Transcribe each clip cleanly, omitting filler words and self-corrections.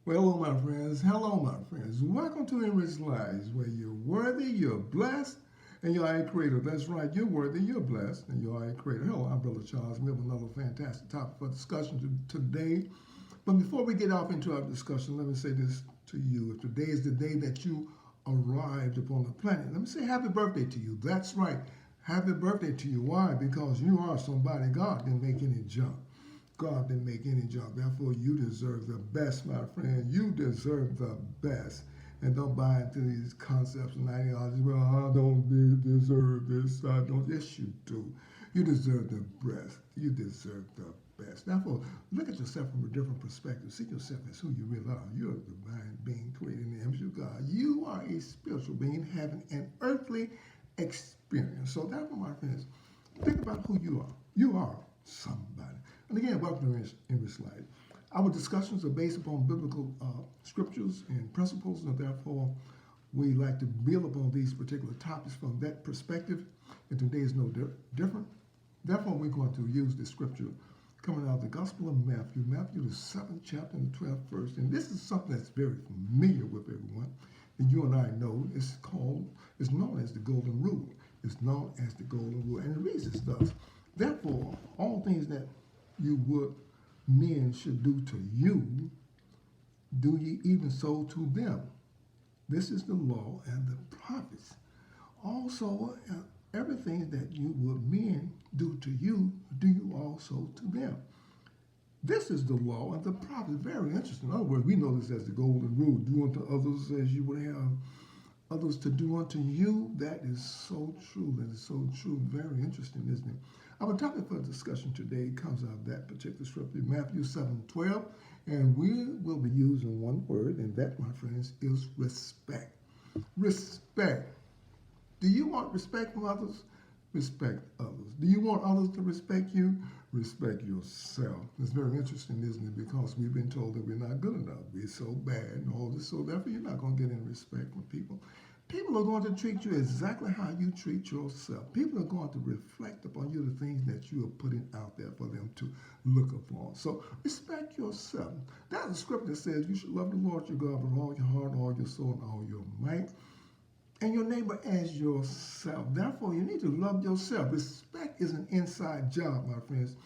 Well, hello, my friends. Hello, my friends. Welcome to Enriched Lives, where you're worthy, you're blessed, and you are a creator. That's right, you're worthy, you're blessed, and you are a creator. Hello, I'm Brother Charles. We have another fantastic topic for discussion today. But before we get off into our discussion, let me say this to you. If today is the day that you arrived upon the planet, let me say happy birthday to you. That's right. Happy birthday to you. Why? Because you are somebody God didn't make any junk. God didn't make any junk. Therefore, you deserve the best, my friend. You deserve the best. And don't buy into these concepts and ideologies. Well, I don't deserve this. I don't. Yes, you do. You deserve the best. You deserve the best. Therefore, look at yourself from a different perspective. See yourself as who you really are. You're a divine being created in the image of God. You are a spiritual being having an earthly experience. So, therefore, my friends, think about who you are. You are somebody. And again, welcome to English Life. Our discussions are based upon biblical scriptures and principles, and therefore we like to build upon these particular topics from that perspective. And today is no different. Therefore, we're going to use the scripture coming out of the Gospel of Matthew, Matthew the 7th chapter and the 12th verse. And this is something that's very familiar with everyone. And you and I know it's known as the Golden Rule. It's known as the Golden Rule. And it reads as thus. Therefore, all things that you would men should do to you, do ye even so to them. This is the law and the prophets. Also, everything that you would men do to you, do you also to them. This is the law and the prophets. Very interesting. In other words, we know this as the golden rule. Do unto others as you would have others to do unto you. That is so true. That is so true. Very interesting, isn't it? Our topic for discussion today comes out of that particular scripture, Matthew 7:12, and we will be using one word, and that, my friends, is respect. Respect. Do you want respect from others? Respect others. Do you want others to respect you? Respect yourself. It's very interesting, isn't it? Because we've been told that we're not good enough. We're so bad and all this, so therefore you're not going to get any respect from people. People are going to treat you exactly how you treat yourself. People are going to reflect upon you the things that you are putting out there for them to look upon. So respect yourself. That's a scripture that says you should love the Lord your God with all your heart, all your soul, and all your might, and your neighbor as yourself. Therefore, you need to love yourself. Respect is an inside job, my friends.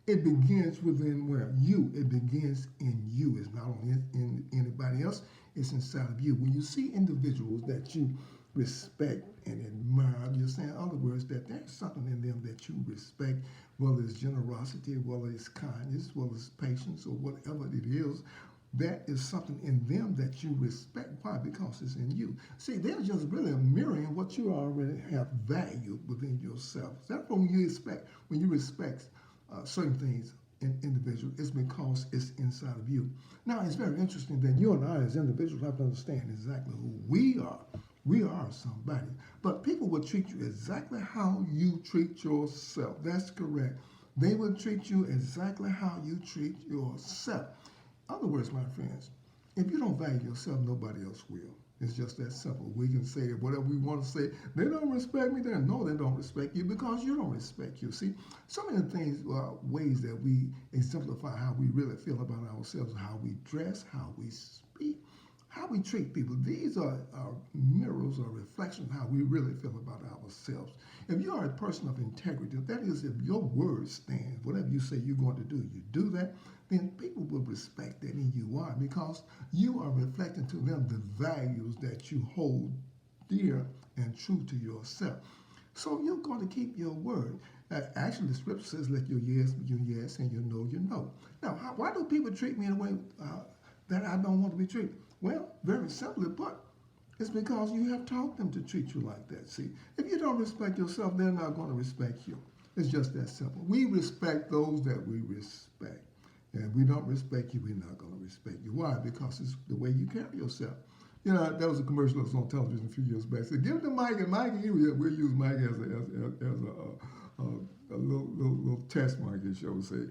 It begins within where? You. It begins in you. It's not on in anybody else. It's inside of you. When you see individuals that you respect and admire, you're saying, in other words, that there's something in them that you respect, whether it's generosity, whether it's kindness, whether it's patience, or whatever it is. That is something in them that you respect. Why? Because it's in you. See, they're just really mirroring what you already have value within yourself. That's when you respect certain things in individuals, it's because it's inside of you. Now, it's very interesting that you and I as individuals have to understand exactly who we are. We are somebody. But people will treat you exactly how you treat yourself. That's correct. They will treat you exactly how you treat yourself. In other words, my friends, if you don't value yourself, nobody else will. It's just that simple. We can say whatever we want to say. They don't respect me. No, they don't respect you because you don't respect you. See, some of the things, ways that we exemplify how we really feel about ourselves, how we dress, how we speak, how we treat people. These are mirrors or reflections of how we really feel about ourselves. If you are a person of integrity, that is, if your word stands, whatever you say you're going to do, you do that, then people will respect that in you. Why? Because you are reflecting to them the values that you hold dear and true to yourself. So you're going to keep your word. Actually, the scripture says, let your yes be your yes and your no, your no. Now, why do people treat me in a way that I don't want to be treated? Well, very simply put, it's because you have taught them to treat you like that. See, if you don't respect yourself, they're not going to respect you. It's just that simple. We respect those that we respect. And if we don't respect you, we're not going to respect you. Why? Because it's the way you carry yourself. You know, there was a commercial that was on television a few years back. Said, give it to Mike, and Mike, we'll use Mike as a little test market show. Say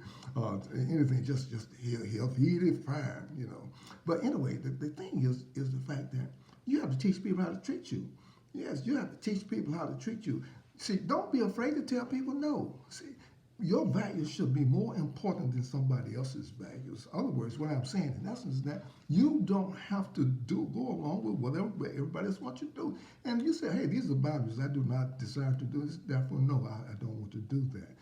anything, just he'll feed it fine, you know. But anyway, the thing is the fact that you have to teach people how to treat you. Yes, you have to teach people how to treat you. See, don't be afraid to tell people no. See, your values should be more important than somebody else's values. In other words, what I'm saying in essence is that you don't have to go along with whatever everybody else wants you to do. And you say, hey, these are boundaries. I do not desire to do this. Therefore, no, I don't want to do that.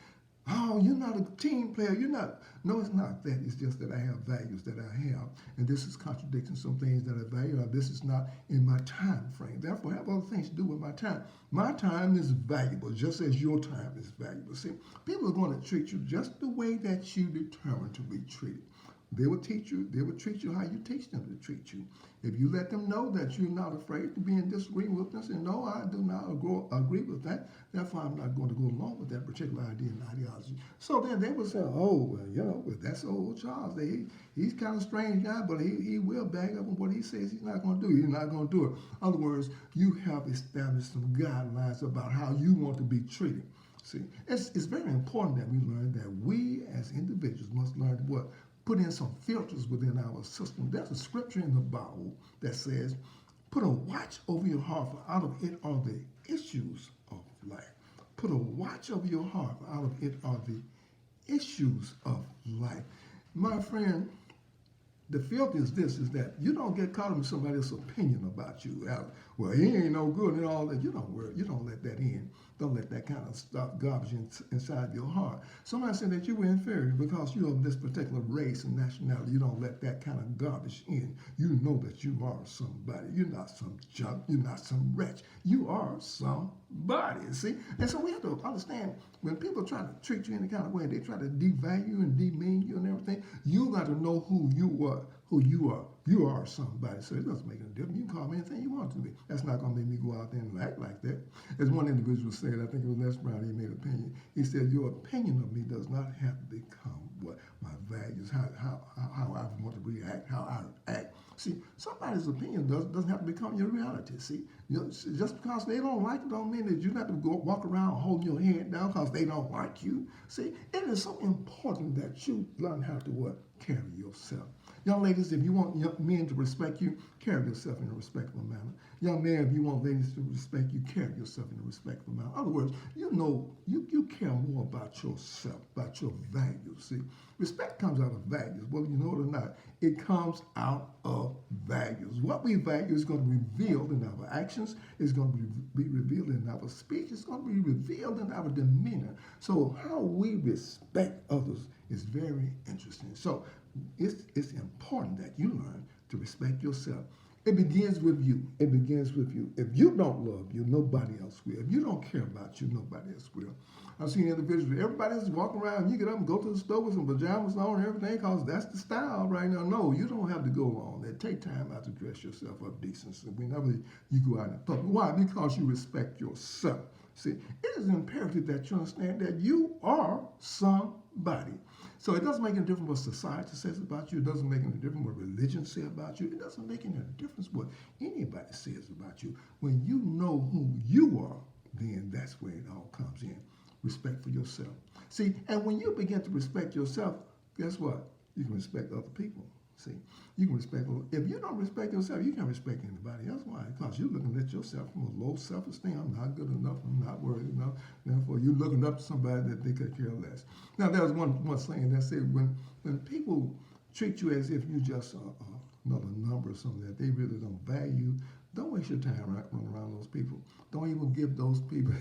Oh, you're not a team player. You're not. No, it's not that. It's just that I have values that I have. And this is contradicting some things that I value. Or this is not in my time frame. Therefore, I have other things to do with my time. My time is valuable, just as your time is valuable. See, people are going to treat you just the way that you determine to be treated. They will teach you, they will treat you how you teach them to treat you. If you let them know that you're not afraid to be in disagreement with them, say, no, I do not agree with that. Therefore, I'm not going to go along with that particular idea and ideology. So then they will say, oh, well, well, that's old Charles. He's kind of a strange guy, but he will back up on what he says he's not going to do. He's not going to do it. In other words, you have established some guidelines about how you want to be treated. See, it's very important that we learn that we as individuals must learn what? Put in some filters within our system. There's a scripture in the Bible that says, put a watch over your heart, for out of it are the issues of life. Put a watch over your heart, for out of it are the issues of life. My friend, the filter is this, is that you don't get caught up in somebody else's opinion about you. Well, he ain't no good and all that. You don't let that in. Don't let that kind of stuff, garbage inside your heart. Somebody said that you were inferior because you're of this particular race and nationality. You don't let that kind of garbage in. You know that you are somebody. You're not some junk. You're not some wretch. You are somebody, see? And so we have to understand when people try to treat you any kind of way, they try to devalue and demean you and everything, you got to know who you are. You are somebody. So it doesn't make any difference. You can call me anything you want to be. That's not going to make me go out there and act like that. As one individual said, I think it was Les Brown, he made an opinion. He said, your opinion of me does not have to become what my values, how I want to react, how I act. See, somebody's opinion doesn't have to become your reality. See, just because they don't like it don't mean that you have to go walk around holding your head down because they don't like you. See, it is so important that you learn how to what? Carry yourself. Young ladies, if you want young men to respect you, carry yourself in a respectful manner. Young men, if you want ladies to respect you, carry yourself in a respectful manner. In other words, you care more about yourself, about your values. See, respect comes out of values. Whether you know it or not, it comes out of values. What we value is going to be revealed in our actions. It's going to be revealed in our speech. It's going to be revealed in our demeanor. So how we respect others is very interesting. So it's important that you learn to respect yourself. It begins with you. It begins with you. If you don't love you, nobody else will. If you don't care about you, nobody else will. I've seen individuals, everybody else walking around, you get up and go to the store with some pajamas on and everything because that's the style right now. No, you don't have to go on there. Take time out to dress yourself up decent whenever you go out in public. Why? Because you respect yourself. See, it is imperative that you understand that you are somebody. So it doesn't make any difference what society says about you. It doesn't make any difference what religion says about you. It doesn't make any difference what anybody says about you. When you know who you are, then that's where it all comes in. Respect for yourself. See, and when you begin to respect yourself, guess what? You can respect other people. See, you can respect. If you don't respect yourself, you can't respect anybody else. Why? Because you're looking at yourself from a low self-esteem. I'm not good enough. I'm not worthy enough. Therefore, you're looking up to somebody that they could care less. Now, there was one saying that said when people treat you as if you're just another number or something that they really don't value, don't waste your time running around those people. Don't even give those people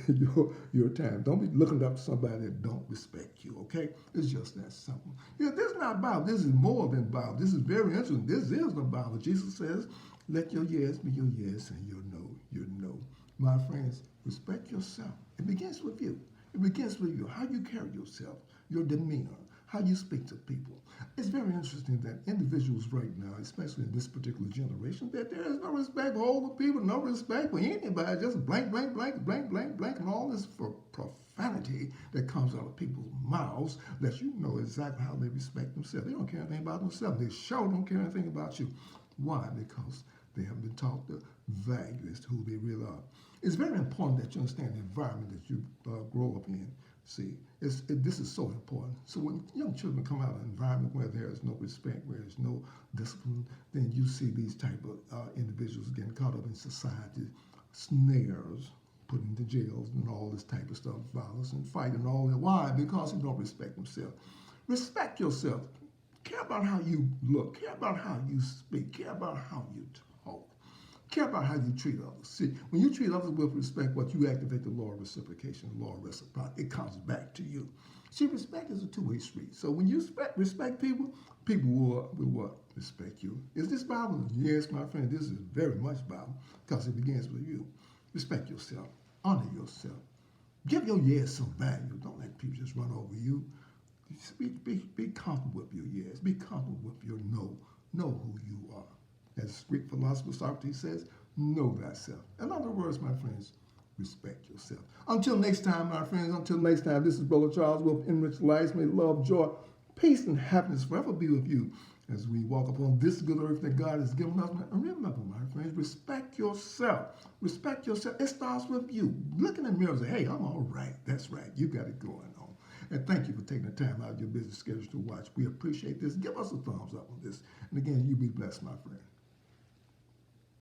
your time. Don't be looking up to somebody that don't respect you, okay? It's just that simple. Yeah, this is not Bible. This is more than Bible. This is very interesting. This is the Bible. Jesus says, let your yes be your yes and your no, your no. My friends, respect yourself. It begins with you. It begins with you. How you carry yourself, your demeanor, how you speak to people. It's very interesting that individuals right now, especially in this particular generation, that there is no respect for older people, no respect for anybody, just blank, blank, blank, blank, blank, blank, and all this for profanity that comes out of people's mouths that you know exactly how they respect themselves. They don't care anything about themselves. They sure don't care anything about you. Why? Because they have been taught the value as to who they really are. It's very important that you understand the environment that you grow up in. See, this is so important. So when young children come out of an environment where there is no respect, where there's no discipline, then you see these type of individuals getting caught up in society snares, put into jails and all this type of stuff, violence and fight and all that. Why? Because he don't respect himself. Respect yourself. Care about how you look. Care about how you speak. Care about how you talk. Care about how you treat others. See, when you treat others with respect, what you activate the law of reciprocation, the law of reciprocity. It comes back to you. See, respect is a two-way street. So when you respect people, people will what? Respect you. Is this Bible? Yes, my friend, this is very much Bible because it begins with you. Respect yourself. Honor yourself. Give your yes some value. Don't let people just run over you. Be comfortable with your yes. Be comfortable with your no. Know who you are. As Greek philosopher Socrates says, know thyself. In other words, my friends, respect yourself. Until next time, my friends, until next time, this is Brother Charles with Enriched Lives. May love, joy, peace, and happiness forever be with you as we walk upon this good earth that God has given us. And remember, my friends, respect yourself. Respect yourself. It starts with you. Look in the mirror and say, hey, I'm all right. That's right. You got it going on. And thank you for taking the time out of your busy schedule to watch. We appreciate this. Give us a thumbs up on this. And again, you be blessed, my friend.